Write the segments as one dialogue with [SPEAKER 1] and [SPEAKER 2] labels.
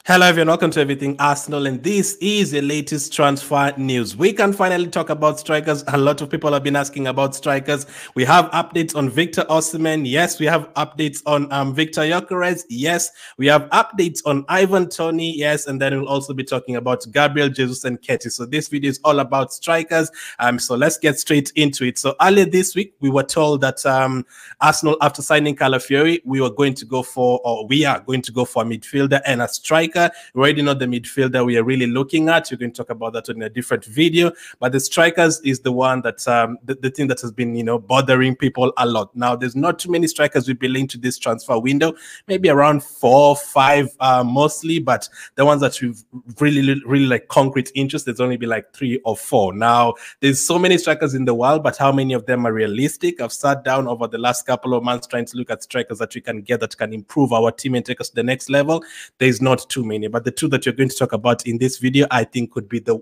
[SPEAKER 1] Hello everyone, welcome to Everything Arsenal, and this is the latest transfer news. We can finally talk about strikers. A lot of people have been asking about strikers. We have updates on Victor Osimhen. Yes, we have updates on Viktor GYOKERES. Yes, we have updates on Toney. Yes, and then we'll also be talking about Gabriel, Jesus, and Nketiah. So this video is all about strikers. So let's get straight into it. So earlier this week, we were told that Arsenal, after signing Calafiori, we are going to go for a midfielder and a striker. We already know the midfielder we are really looking at. We're going to talk about that in a different video. But the strikers is the one that the thing that has been bothering people a lot. Now, there's not too many strikers we belong to this transfer window. Maybe around 4 or 5 mostly, but the ones that we've really like concrete interest, there's only been like 3 or 4. Now, there's so many strikers in the world, but how many of them are realistic? I've sat down over the last couple of months trying to look at strikers that we can get that can improve our team and take us to the next level. There's not too many, but the two that you're going to talk about in this video, I think could be the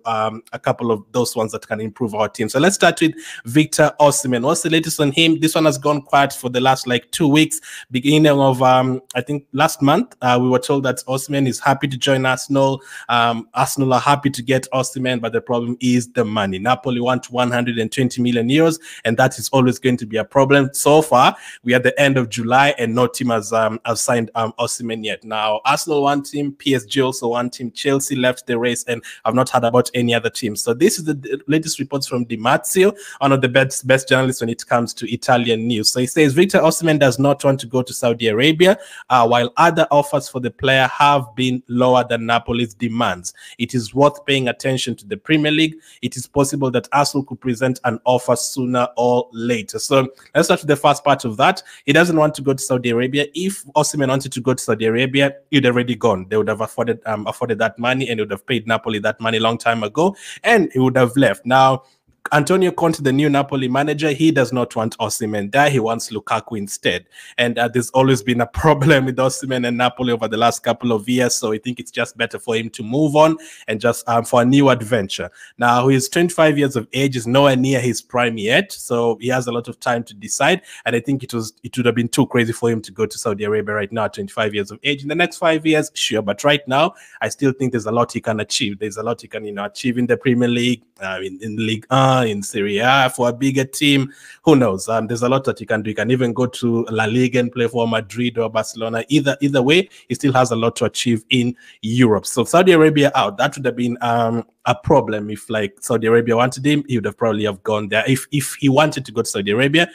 [SPEAKER 1] a couple of those ones that can improve our team. So let's start with Victor Osimhen. What's the latest on him? This one has gone quiet for the last like 2 weeks. Beginning of I think last month, we were told that Osimhen is happy to join Arsenal. Arsenal are happy to get Osimhen, but the problem is the money. Napoli want 120 million euros, and that is always going to be a problem. So far, we are at the end of July, and no team has signed Osimhen yet. Now, Arsenal want him, PSG also want him, Chelsea left the race, and I've not heard about any other teams. So this is the latest reports from Di Marzio, one of the best journalists when it comes to Italian news. So he says Victor Osimhen does not want to go to Saudi Arabia, while other offers for the player have been lower than Napoli's demands. It is worth paying attention to the Premier League. It is possible that Arsenal could present an offer sooner or later. So let's start with the first part of that. He doesn't want to go to Saudi Arabia. If Osimhen wanted to go to Saudi Arabia, he'd already gone. They would have afforded that money, and would have paid Napoli that money long time ago, and he would have left. Now, Antonio Conte, the new Napoli manager, he does not want Osimhen there. He wants Lukaku instead. And there's always been a problem with Osimhen and Napoli over the last couple of years. So I think it's just better for him to move on and just for a new adventure. Now, he's 25 years of age, is nowhere near his prime yet. So he has a lot of time to decide. And I think it would have been too crazy for him to go to Saudi Arabia right now at 25 years of age. In the next 5 years, sure. But right now, I still think there's a lot he can achieve. There's a lot he can achieve in the Premier League, in League in Serie A for a bigger team. Who knows? There's a lot that he can do. He can even go to La Liga and play for Madrid or Barcelona. Either way, he still has a lot to achieve in Europe. So Saudi Arabia out, that would have been a problem. If like Saudi Arabia wanted him, he would have probably have gone there. If he wanted to go to Saudi Arabia,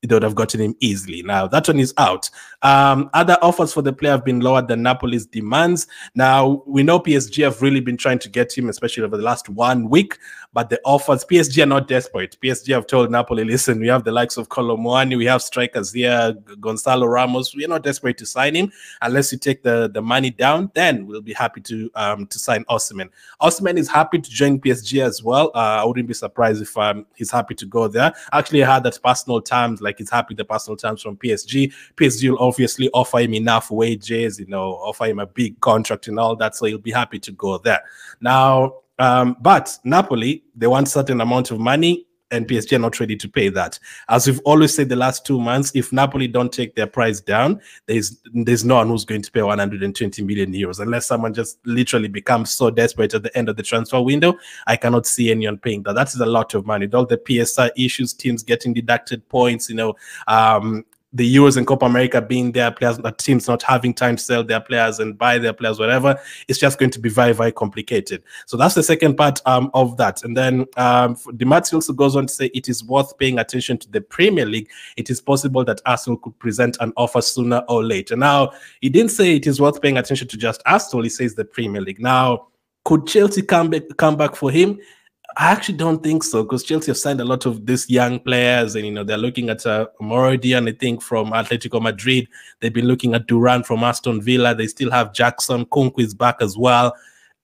[SPEAKER 1] they would have gotten him easily. Now, that one is out. Other offers for the player have been lower than Napoli's demands. Now, we know PSG have really been trying to get him, especially over the last 1 week, but the offers, PSG are not desperate. PSG have told Napoli, listen, we have the likes of Colomwani, we have strikers here, Gonzalo Ramos, we're not desperate to sign him. Unless you take the money down, then we'll be happy to sign Osimhen. Osimhen is happy to join PSG as well. I wouldn't be surprised if he's happy to go there. Actually, I heard that personal terms, like he's happy with the personal terms from PSG. PSG will obviously offer him enough wages, offer him a big contract and all that, so he'll be happy to go there. Now, but Napoli, they want a certain amount of money, and PSG are not ready to pay that. As we've always said the last 2 months, if Napoli don't take their price down, there's no one who's going to pay 120 million euros. Unless someone just literally becomes so desperate at the end of the transfer window, I cannot see anyone paying that. That is a lot of money. With all the PSR issues, teams getting deducted points, the Euros and Copa America being there, players, teams not having time to sell their players and buy their players, whatever, it's just going to be very, very complicated. So that's the second part of that. And then Di Marzio also goes on to say it is worth paying attention to the Premier League. It is possible that Arsenal could present an offer sooner or later. Now, he didn't say it is worth paying attention to just Arsenal. He says the Premier League. Now, could Chelsea come back for him? I actually don't think so, because Chelsea have signed a lot of these young players, and they're looking at Morodian, I think, from Atletico Madrid. They've been looking at Duran from Aston Villa. They still have Jackson. Kunku is back as well.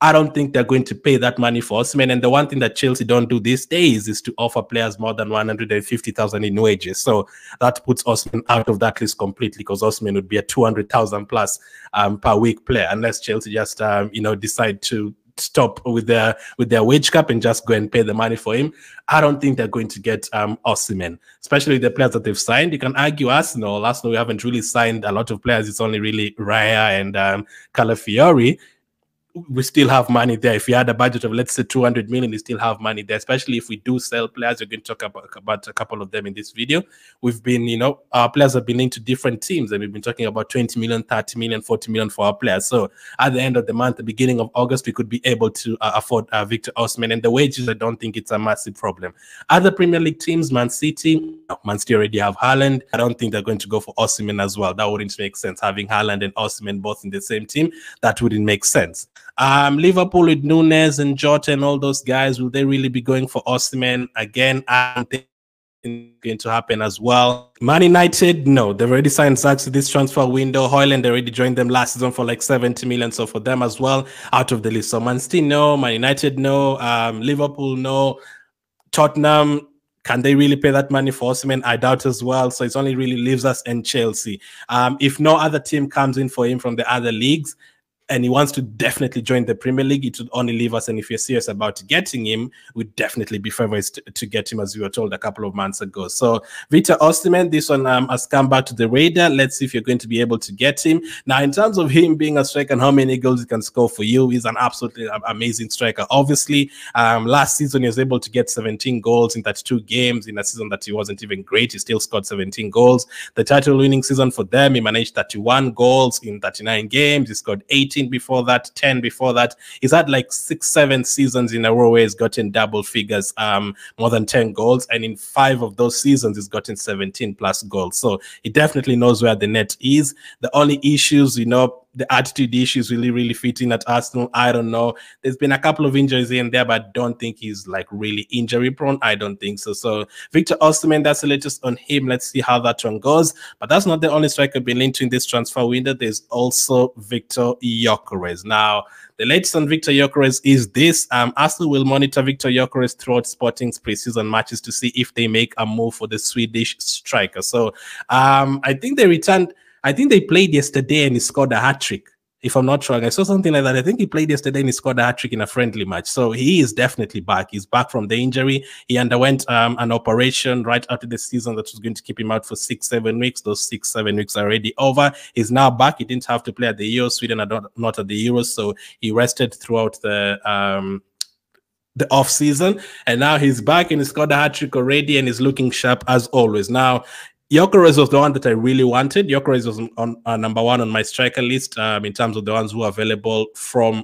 [SPEAKER 1] I don't think they're going to pay that money for Osimhen. And the one thing that Chelsea don't do these days is to offer players more than 150,000 in wages. So that puts Osimhen out of that list completely, because Osimhen would be a 200,000 plus per week player, unless Chelsea just decide to stop with their wage cap and just go and pay the money for him. I don't think they're going to get Osimhen, especially the players that they've signed. You can argue Arsenal, we haven't really signed a lot of players. It's only really Raya and Calafiori. we still have money there. If you had a budget of, let's say, 200 million, you still have money there, especially if we do sell players. We're going to talk about a couple of them in this video. We've been, our players have been linked to different teams, and we've been talking about 20 million, 30 million, 40 million for our players. So at the end of the month, the beginning of August, we could be able to afford Victor Osimhen, and the wages, I don't think it's a massive problem. Other Premier League teams, Man City already have Haaland. I don't think they're going to go for Osimhen as well. That wouldn't make sense. Having Haaland and Osimhen both in the same team, that wouldn't make sense. Liverpool with Nunes and Jota and all those guys, will they really be going for Osimhen? Again, I don't think it's going to happen as well. Man United, no, they've already signed Zax this transfer window. Højlund already joined them last season for like 70 million, so for them as well, out of the list. So Man City, no. Man United, no. Liverpool, no. Tottenham, can they really pay that money for Osimhen? I doubt as well. So it only really leaves us and Chelsea. If no other team comes in for him from the other leagues, and he wants to definitely join the Premier League, it would only leave us. And if you're serious about getting him, we'd definitely be favourites to get him, as we were told a couple of months ago. So Victor Osimhen, this one has come back to the radar. Let's see if you're going to be able to get him. Now, in terms of him being a striker and how many goals he can score for you, he's an absolutely amazing striker. Obviously, last season he was able to get 17 goals in 32 games. In a season that he wasn't even great, he still scored 17 goals. The title-winning season for them, he managed 31 goals in 39 games. He scored 18 before that, 10 before that. He's had like 6-7 seasons in a row where he's gotten double figures, more than 10 goals, and in 5 of those seasons he's gotten 17 plus goals. So he definitely knows where the net is. The only issues, the attitude issues really fit in at Arsenal. I don't know. There's been a couple of injuries here and there, but I don't think he's like really injury prone. I don't think so. So Victor Osimhen, that's the latest on him. Let's see how that one goes. But that's not the only striker being linked in this transfer window. There's also Victor GYOKERES. Now, the latest on Victor GYOKERES is this. Arsenal will monitor Victor GYOKERES throughout Sporting's preseason matches to see if they make a move for the Swedish striker. So I think they played yesterday and he scored a hat-trick, if I'm not wrong. I saw something like that. I think he played yesterday and he scored a hat-trick in a friendly match. So he is definitely back. He's back from the injury. He underwent an operation right after the season that was going to keep him out for 6-7 weeks. Those 6-7 weeks are already over. He's now back. He didn't have to play at the Euros. Sweden are not at the Euros, so he rested throughout the off season, and now he's back and he scored a hat-trick already and is looking sharp as always. Now, GYOKERES was the one that I really wanted. GYOKERES was on number 1 on my striker list in terms of the ones who are available from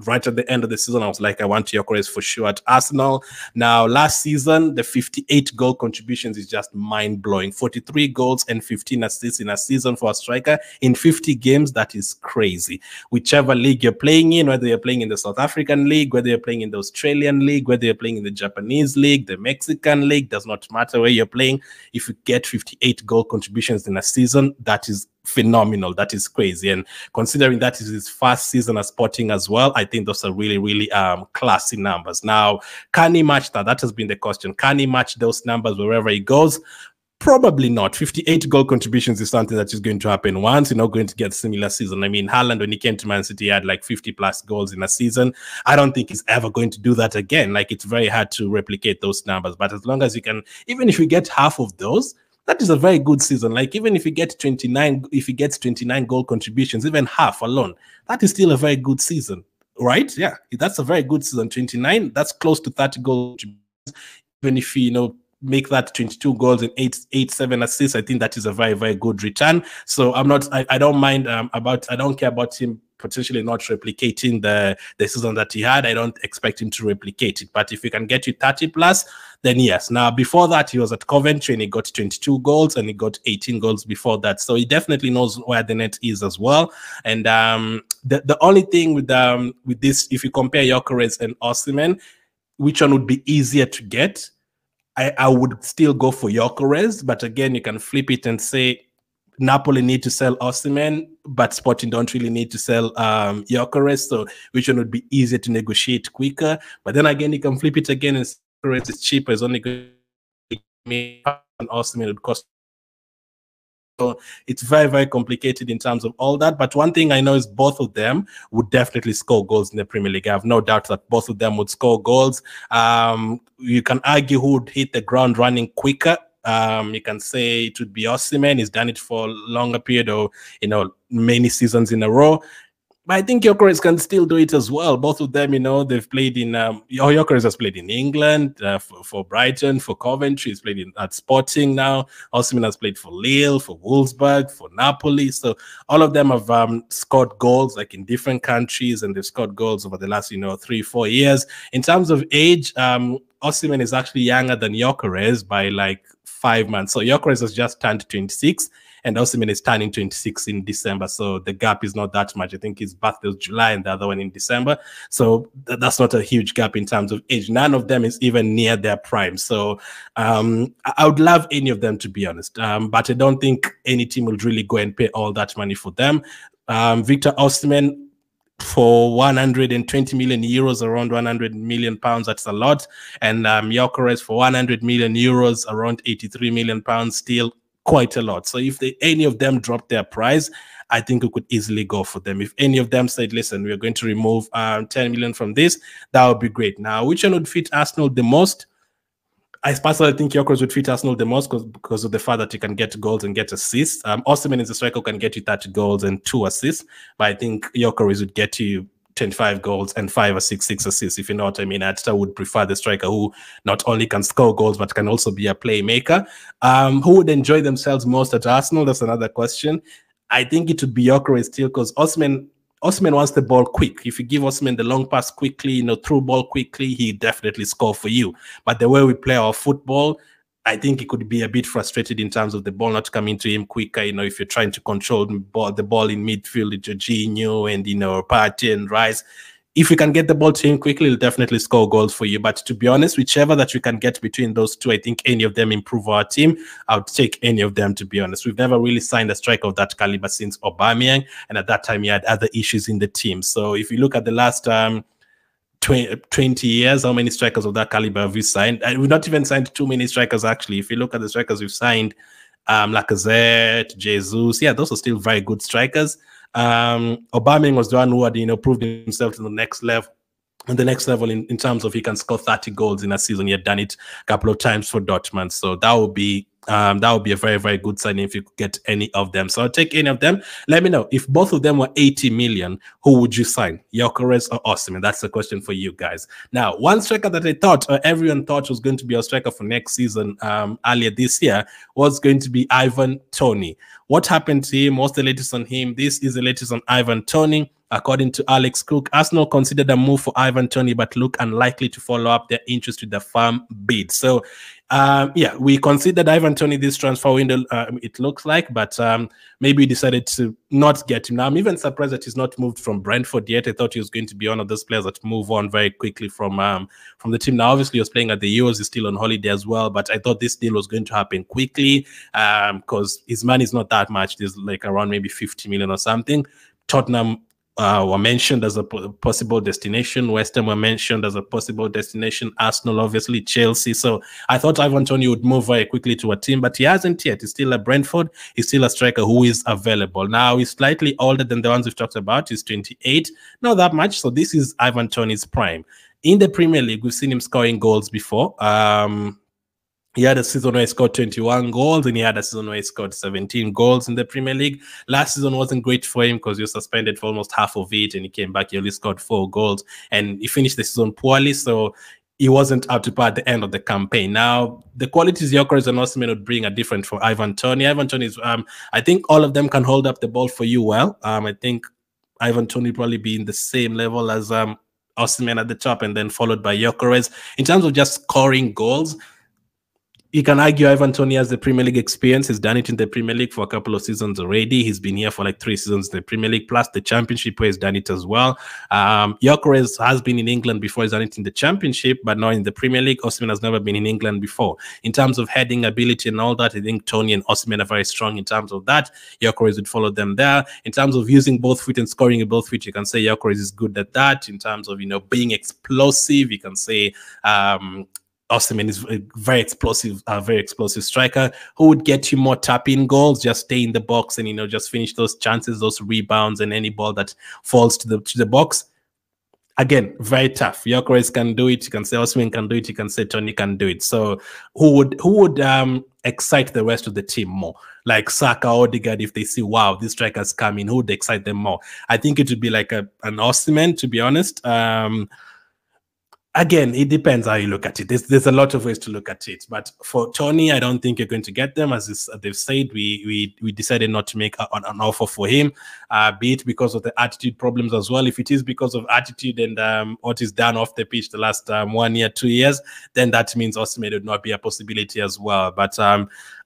[SPEAKER 1] right at the end of the season. I was like, I want GYOKERES for sure at Arsenal. Now, last season, the 58 goal contributions is just mind-blowing. 43 goals and 15 assists in a season for a striker in 50 games. That is crazy. Whichever league you're playing in, whether you're playing in the South African league, whether you're playing in the Australian league, whether you're playing in the Japanese league, the Mexican league, does not matter where you're playing. If you get 58 goal contributions in a season, that is phenomenal. That is crazy. And considering that is his first season as Sporting as well, I think those are really classy numbers. Now, can he match that? That has been the question. Can he match those numbers wherever he goes? Probably not. 58 goal contributions is something that is going to happen once. You're not going to get a similar season. I mean, Haaland, when he came to Man City, he had like 50 plus goals in a season. I don't think he's ever going to do that again. Like, it's very hard to replicate those numbers. But as long as you can, even if you get half of those, that is a very good season. Like, even if he gets 29, if he gets 29 goal contributions, even half alone, that is still a very good season, right? Yeah, that's a very good season. 29, that's close to 30 goals. Even if you make that 22 goals and 7 assists, I think that is a very good return. So I don't mind I don't care about him potentially not replicating the season that he had. I don't expect him to replicate it. But if he can get you 30 plus, then yes. Now, before that, he was at Coventry and he got 22 goals and he got 18 goals before that. So he definitely knows where the net is as well. And the only thing with this, if you compare GYOKERES and Osimhen, which one would be easier to get? I would still go for GYOKERES, but again, you can flip it and say Napoli need to sell Osimhen, but Sporting don't really need to sell GYOKERES, so which one would be easier to negotiate quicker? But then again, you can flip it again and say GYOKERES is cheaper, it's only going to be Osimhen would cost. So it's very complicated in terms of all that. But one thing I know is both of them would definitely score goals in the Premier League. I have no doubt that both of them would score goals. You can argue who would hit the ground running quicker. You can say it would be Osimhen. He's done it for a longer period or many seasons in a row. But I think GYOKERES can still do it as well. Both of them, they've played in. GYOKERES has played in England for Brighton, for Coventry. He's played at Sporting now. Osimhen has played for Lille, for Wolfsburg, for Napoli. So all of them have scored goals like in different countries, and they've scored goals over the last 3-4 years. In terms of age, Osimhen is actually younger than GYOKERES by like 5 months. So GYOKERES has just turned 26. And Osimhen is turning 26 in December. So the gap is not that much. I think his birthday was July and the other one in December. So that's not a huge gap in terms of age. None of them is even near their prime. So I would love any of them, to be honest. But I don't think any team will really go and pay all that money for them. VIKTOR Osimhen, for 120 million euros, around 100 million pounds, that's a lot. And GYOKERES for 100 million euros, around 83 million pounds, still quite a lot. So if any of them drop their price, I think we could easily go for them. If any of them said, listen, we're going to remove 10 million from this, that would be great. Now, which one would fit Arsenal the most? I personally think GYOKERES would fit Arsenal the most because of the fact that you can get goals and get assists. Osimhen is a striker who can get you 30 goals and 2 assists, but I think GYOKERES would get you 25 goals and 5 or 6 assists, if you know what I mean. I still would prefer the striker who not only can score goals, but can also be a playmaker. Who would enjoy themselves most at Arsenal? That's another question. I think it would be GYOKERES still, because Osimhen wants the ball quick. If you give Osimhen the long pass quickly, through ball quickly, he definitely score for you. But the way we play our football, I think he could be a bit frustrated in terms of the ball not coming to him quicker. If you're trying to control the ball in midfield with Jorginho and, Partey and Rice, if you can get the ball to him quickly, he'll definitely score goals for you. But to be honest, whichever that we can get between those two, I think any of them improve our team. I would take any of them, to be honest. We've never really signed a striker of that caliber since Aubameyang, and at that time he had other issues in the team. So if you look at the last 20 years, how many strikers of that caliber have we signed? We've not even signed too many strikers, actually. If you look at the strikers we've signed, Lacazette, Jesus, yeah, those are still very good strikers. Aubameyang was the one who had proved himself to the next level. On the next level in terms of he can score 30 goals in a season. He had done it a couple of times for Dortmund. So that would be a very, very good signing if you could get any of them. So I'll take any of them. Let me know, if both of them were 80 million, who would you sign? GYOKERES or Osimhen? That's the question for you guys. Now, one striker that I thought, or everyone thought was going to be a striker for next season, earlier this year, was going to be Ivan Toney. What happened to him? What's the latest on him? This is the latest on Ivan Toney. According to Alex Cook, Arsenal considered a move for Ivan Toney, but look unlikely to follow up their interest with the firm bid. So, yeah, we considered Ivan Toney this transfer window, it looks like, but maybe we decided to not get him. Now, I'm even surprised that he's not moved from Brentford yet. I thought he was going to be one of those players that move on very quickly from the team. Now, obviously, he was playing at the Euros. He's still on holiday as well, but I thought this deal was going to happen quickly because his money is not that much. There's like around maybe 50 million or something. Tottenham were mentioned as a possible destination. West Ham were mentioned as a possible destination. Arsenal, obviously, Chelsea. So I thought Ivan Toney would move very quickly to a team, but he hasn't yet. He's still at Brentford. He's still a striker who is available. Now, he's slightly older than the ones we've talked about. He's 28. Not that much. So this is Ivan Toney's prime. In the Premier League, we've seen him scoring goals before. He had a season where he scored 21 goals, and he had a season where he scored 17 goals in the Premier League. Last season wasn't great for him because he was suspended for almost half of it, and he came back, he only scored 4 goals, and he finished the season poorly, so he wasn't up to par at the end of the campaign. Now, the qualities GYOKERES and Osimhen would bring are different for Ivan Toney. Ivan Toney is, I think all of them can hold up the ball for you well. I think Ivan Toney probably be in the same level as Osimhen at the top, and then followed by GYOKERES. In terms of just scoring goals, you can argue Ivan Toney has the Premier League experience. He's done it in the Premier League for a couple of seasons already. He's been here for like 3 seasons in the Premier League, plus the Championship where he's done it as well. GYOKERES has been in England before. He's done it in the Championship, but not in the Premier League. Osimhen has never been in England before. In terms of heading ability and all that, I think Toney and Osimhen are very strong in terms of that. GYOKERES would follow them there. In terms of using both feet and scoring with both feet, you can say GYOKERES is good at that. In terms of, being explosive, you can say Osimhen is a very explosive striker who would get you more tap-in goals, just stay in the box and, just finish those chances, those rebounds, and any ball that falls to the box. again, very tough. GYOKERES can do it. You can say Osimhen can do it. You can say Toney can do it. So who would excite the rest of the team more? Like Saka or Odegaard, if they see, wow, these strikers coming, who would excite them more? I think it would be like an Osimhen, to be honest. Again, it depends how you look at it. There's a lot of ways to look at it. But for Toney, I don't think you're going to get them. As they've said, we decided not to make an offer for him, be it because of the attitude problems as well. If it is because of attitude and what is done off the pitch the last 1 year, 2 years, then that means Osimhen would not be a possibility as well. But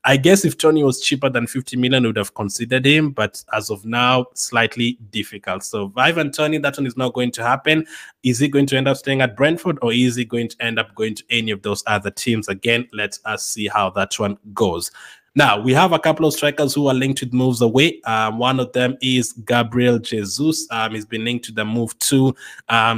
[SPEAKER 1] I guess if Toney was cheaper than 50 million, we would have considered him. But as of now, slightly difficult. So Ivan Toney, that one is not going to happen. Is he going to end up staying at Brentford, or is he going to end up going to any of those other teams? Again, let us see how that one goes. Now, we have a couple of strikers who are linked with moves away. One of them is Gabriel Jesus. He's been linked to the move to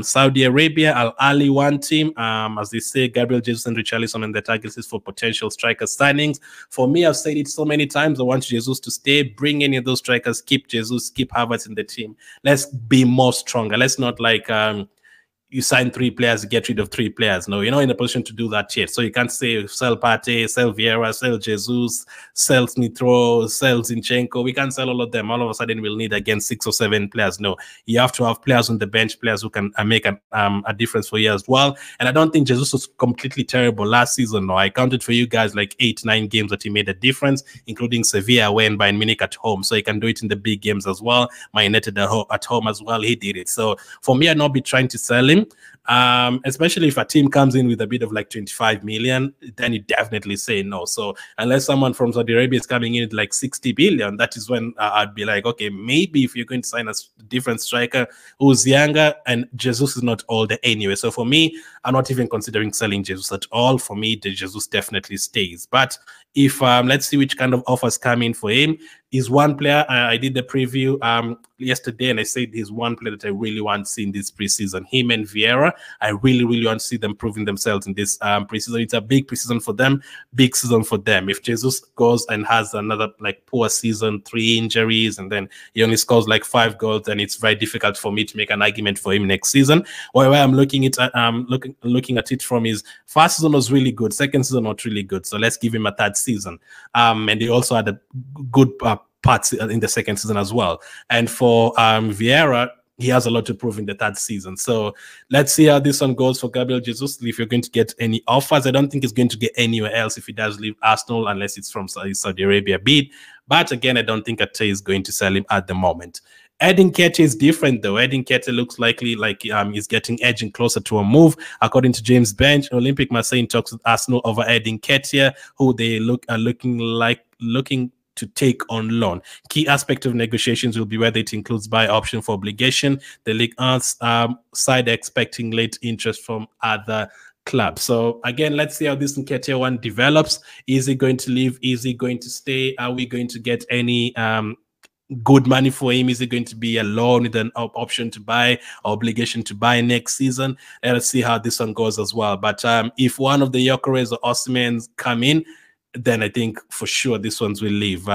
[SPEAKER 1] Saudi Arabia, Al Ahly one team. As they say, Gabriel Jesus and Richarlison on the target list for potential striker signings. For me, I've said it so many times. I want Jesus to stay. Bring any of those strikers. Keep Jesus. Keep Havertz in the team. Let's be more stronger. Let's not like... you sign 3 players, get rid of 3 players. No, you're not in a position to do that yet. So you can't say sell Partey, sell Vieira, sell Jesus, sell Smith-Rowe, sell Zinchenko. We can't sell all of them. All of a sudden, we'll need again 6 or 7 players. No, you have to have players on the bench, players who can make a difference for you as well. And I don't think Jesus was completely terrible last season. No, I counted for you guys like 8, 9 games that he made a difference, including Sevilla away and Bayern Munich at home. So he can do it in the big games as well. Man United at home as well. He did it. So for me, I'd not be trying to sell him. Especially if a team comes in with a bid of like 25 million, then you definitely say no. So unless someone from Saudi Arabia is coming in at like 60 billion, that is when I'd be like, okay, maybe if you're going to sign a different striker who's younger, and Jesus is not older anyway. So for me, I'm not even considering selling Jesus at all. For me, the Jesus definitely stays. But if let's see which kind of offers come in for him. He's one player. I did the preview yesterday, and I said he's one player that I really want to see in this preseason. Him and Vieira, I really want to see them proving themselves in this preseason. It's a big preseason for them, big season for them. If Jesus goes and has another like poor season, 3 injuries, and then he only scores like 5 goals, then it's very difficult for me to make an argument for him next season. Where I'm looking at looking at it from his first season was really good, second season not really good. So let's give him a third season. And he also had a good parts in the second season as well. And for Vieira, he has a lot to prove in the third season. So let's see how this one goes for Gabriel Jesus. If you're going to get any offers, I don't think he's going to get anywhere else if he does leave Arsenal, unless it's from Saudi Arabia bid. But again, I don't think Nketiah is going to sell him at the moment. Nketiah is different though. Nketiah looks likely like he's getting edging closer to a move. According to James Bench, Olympic Marseille talks with Arsenal over Nketiah, who they are looking to take on loan. Key aspect of negotiations will be whether it includes buy option for obligation. The league side expecting late interest from other clubs. So again, let's see how this Nketiah one develops. Is he going to leave? Is he going to stay? Are we going to get any good money for him? Is it going to be a loan with an option to buy, obligation to buy next season? Let's see how this one goes as well. But if one of the GYOKERES or Osimhen come in, then I think for sure this ones will leave.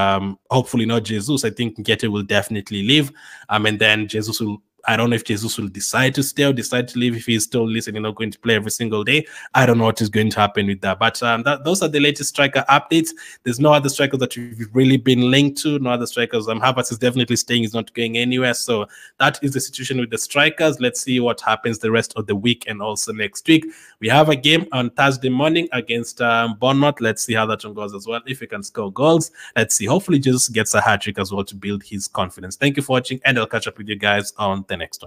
[SPEAKER 1] Hopefully not Jesus. I think Nketiah will definitely leave. And then Jesus will, I don't know if Jesus will decide to stay or decide to leave if he's still listening, not going to play every single day. I don't know what is going to happen with that. But those are the latest striker updates. There's no other strikers that we've really been linked to. No other strikers. Havertz is definitely staying. He's not going anywhere. So that is the situation with the strikers. Let's see what happens the rest of the week and also next week. We have a game on Thursday morning against Bournemouth. Let's see how that one goes as well. If he can score goals, let's see. Hopefully Jesus gets a hat-trick as well to build his confidence. Thank you for watching, and I'll catch up with you guys on the next one.